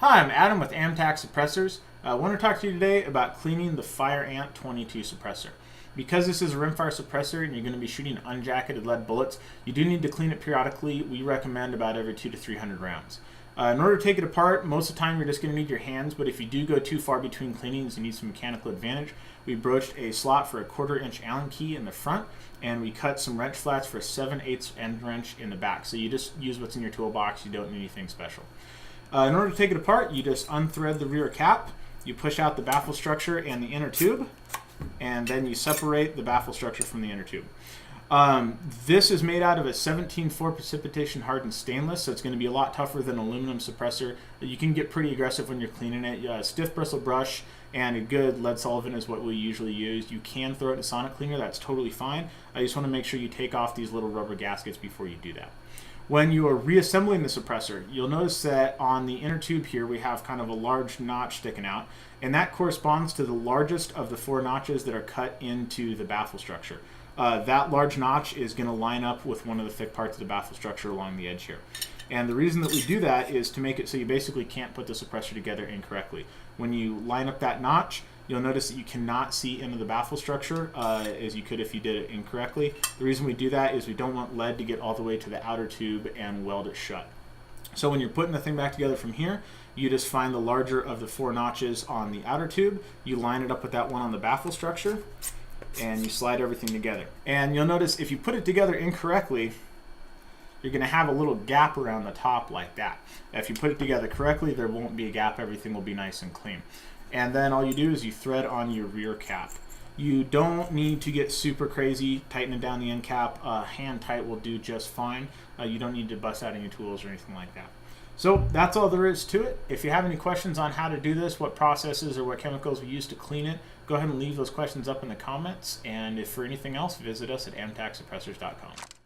Hi, I'm Adam with Suppressors. I want to talk to you today about cleaning the Fire Ant 22 suppressor. Because this is a rimfire suppressor and you're going to be shooting unjacketed lead bullets, you do need to clean it periodically. We recommend about every 200 to 300 rounds. In order to take it apart, most of the time you're just going to need your hands, but if you do go too far between cleanings and need some mechanical advantage, we broached a slot for a 1/4 inch Allen key in the front, and we cut some wrench flats for a 7/8 end wrench in the back. So you just use what's in your toolbox, you don't need anything special. In order to take it apart, you just unthread the rear cap, you push out the baffle structure and the inner tube, and then you separate the baffle structure from the inner tube. This is made out of a 17.4 precipitation hardened stainless, so it's going to be a lot tougher than aluminum suppressor. You can get pretty aggressive when you're cleaning it. A stiff bristle brush and a good lead solvent is what we usually use. You can throw it in a sonic cleaner, that's totally fine. I just want to make sure you take off these little rubber gaskets before you do that. When you are reassembling the suppressor, you'll notice that on the inner tube here we have kind of a large notch sticking out, and that corresponds to the largest of the 4 notches that are cut into the baffle structure. That large notch is going to line up with one of the thick parts of the baffle structure along the edge here. And the reason that we do that is to make it so you basically can't put the suppressor together incorrectly. When you line up that notch, you'll notice that you cannot see into the baffle structure as you could if you did it incorrectly. The reason we do that is we don't want lead to get all the way to the outer tube and weld it shut. So when you're putting the thing back together from here, you just find the larger of the 4 notches on the outer tube, you line it up with that one on the baffle structure, and you slide everything together. And you'll notice if you put it together incorrectly, you're going to have a little gap around the top like that. If you put it together correctly, there won't be a gap, everything will be nice and clean. And then all you do is you thread on your rear cap. You don't need to get super crazy tightening down the end cap. Hand tight will do just fine. You don't need to bust out any tools or anything like that. So that's all there is to it. If you have any questions on how to do this, what processes or what chemicals we use to clean it, go ahead and leave those questions up in the comments. And if for anything else, visit us at amtacsuppressors.com.